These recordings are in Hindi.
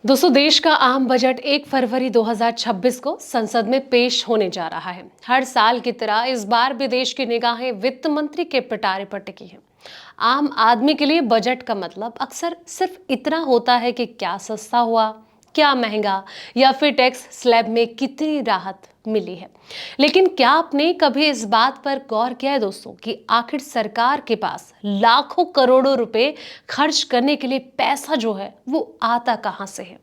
दोस्तों, देश का आम बजट 1 फरवरी 2026 को संसद में पेश होने जा रहा है। हर साल की तरह इस बार भी देश की निगाहें वित्त मंत्री के पिटारे पर टिकी हैं। आम आदमी के लिए बजट का मतलब अक्सर सिर्फ इतना होता है कि क्या सस्ता हुआ, क्या महंगा, या फिर टैक्स स्लैब में कितनी राहत मिली है। लेकिन क्या आपने कभी इस बात पर गौर किया है दोस्तों कि आखिर सरकार के पास लाखों करोड़ों रुपए खर्च करने के लिए पैसा जो है वो आता कहां से है।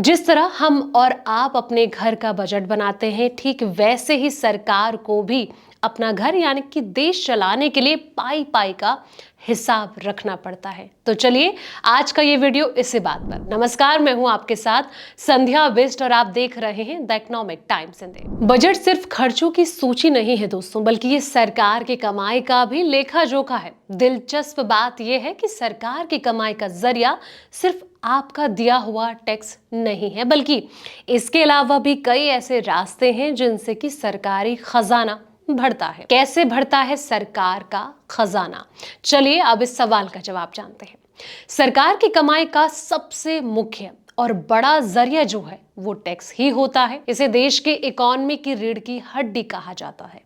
जिस तरह हम और आप अपने घर का बजट बनाते हैं, ठीक वैसे ही सरकार को भी अपना घर यानी कि देश चलाने के लिए पाई पाई का हिसाब रखना पड़ता है। तो चलिए आज का ये वीडियो इसी बात पर। नमस्कार, मैं हूं आपके साथ संध्या बिष्ट और आप देख रहे हैं the economic times India. Budget सिर्फ खर्चों की सूची नहीं है दोस्तों, बल्कि ये सरकार की कमाई का भी लेखा जोखा है। दिलचस्प बात यह है कि सरकार की कमाई का जरिया सिर्फ आपका दिया हुआ टैक्स नहीं है, बल्कि इसके अलावा भी कई ऐसे रास्ते हैं जिनसे कि सरकारी खजाना बढ़ता है। कैसे बढ़ता है सरकार का खजाना? चलिए अब इस सवाल का जवाब जानते हैं। सरकार की कमाई का सबसे मुख्य और बड़ा जरिया जो है वो टैक्स ही होता है। इसे देश के इकोनॉमी की रीढ़ की हड्डी कहा जाता है।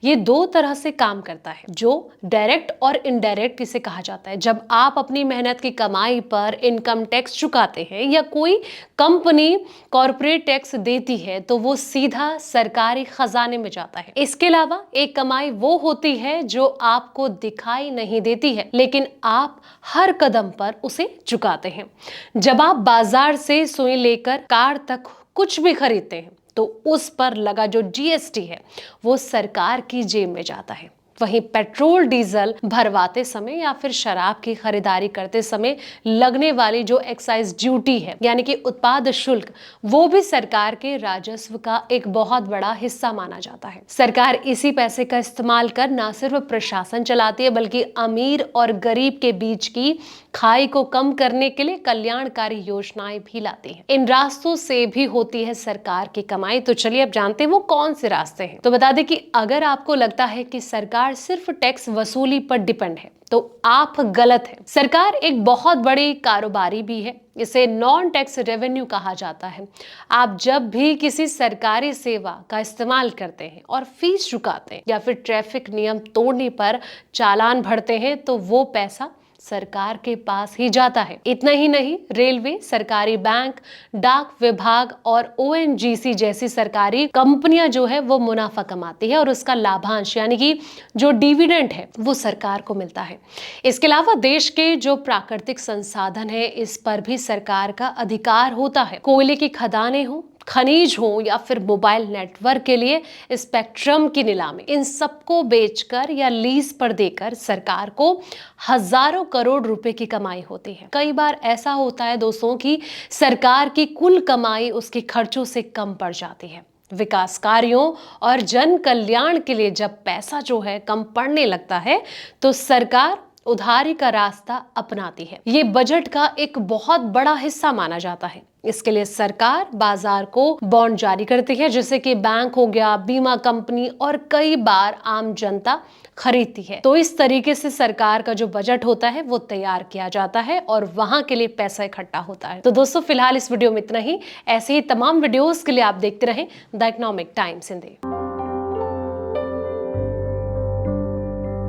ये दो तरह से काम करता है, जो डायरेक्ट और इनडायरेक्ट इसे कहा जाता है। जब आप अपनी मेहनत की कमाई पर इनकम टैक्स चुकाते हैं या कोई कंपनी कॉर्पोरेट टैक्स देती है तो वो सीधा सरकारी खजाने में जाता है। इसके अलावा एक कमाई वो होती है जो आपको दिखाई नहीं देती है, लेकिन आप हर कदम पर उसे चुकाते हैं। जब आप बाजार से सुई लेकर कार तक कुछ भी खरीदते हैं तो उस पर लगा जो जीएसटी है वो सरकार की जेब में जाता है। वहीं पेट्रोल डीजल भरवाते समय या फिर शराब की खरीदारी करते समय लगने वाली जो एक्साइज ड्यूटी है यानी कि उत्पाद शुल्क, वो भी सरकार के राजस्व का एक बहुत बड़ा हिस्सा माना जाता है। सरकार इसी पैसे का इस्तेमाल कर न सिर्फ प्रशासन चलाती है, बल्कि अमीर और गरीब के बीच की खाई को कम करने के लिए कल्याणकारी योजनाएं भी लाती है। इन रास्तों से भी होती है सरकार की कमाई। तो चलिए अब जानते हैं वो कौन से रास्ते हैं। तो बता दें कि अगर आपको लगता है कि सरकार सिर्फ टैक्स वसूली पर डिपेंड है तो आप गलत हैं। सरकार एक बहुत बड़ी कारोबारी भी है। इसे नॉन टैक्स रेवेन्यू कहा जाता है। आप जब भी किसी सरकारी सेवा का इस्तेमाल करते हैं और फीस चुकाते हैं या फिर ट्रैफिक नियम तोड़ने पर चालान भरते हैं तो वो पैसा सरकार के पास ही जाता है। इतना ही नहीं, रेलवे, सरकारी बैंक, डाक विभाग और ओएनजीसी जैसी सरकारी कंपनियां जो है वो मुनाफा कमाती है और उसका लाभांश यानी कि जो डिविडेंड है वो सरकार को मिलता है। इसके अलावा देश के जो प्राकृतिक संसाधन है इस पर भी सरकार का अधिकार होता है। कोयले की खदानें हो, खनिज हो या फिर मोबाइल नेटवर्क के लिए स्पेक्ट्रम की नीलामी, इन सबको बेचकर या लीज पर देकर सरकार को हजारों करोड़ रुपए की कमाई होती है। कई बार ऐसा होता है दोस्तों कि सरकार की कुल कमाई उसके खर्चों से कम पड़ जाती है। विकास कार्यों और जन कल्याण के लिए जब पैसा जो है कम पड़ने लगता है तो सरकार उधारी का रास्ता अपनाती है। ये बजट का एक बहुत बड़ा हिस्सा माना जाता है। इसके लिए सरकार बाजार को बॉन्ड जारी करती है, जैसे कि बैंक हो गया, बीमा कंपनी, और कई बार आम जनता खरीदती है। तो इस तरीके से सरकार का जो बजट होता है वो तैयार किया जाता है और वहां के लिए पैसा इकट्ठा होता है। तो दोस्तों फिलहाल इस वीडियो में इतना ही। ऐसे ही तमाम वीडियोस के लिए आप देखते रहें द इकोनॉमिक टाइम्स हिंदी।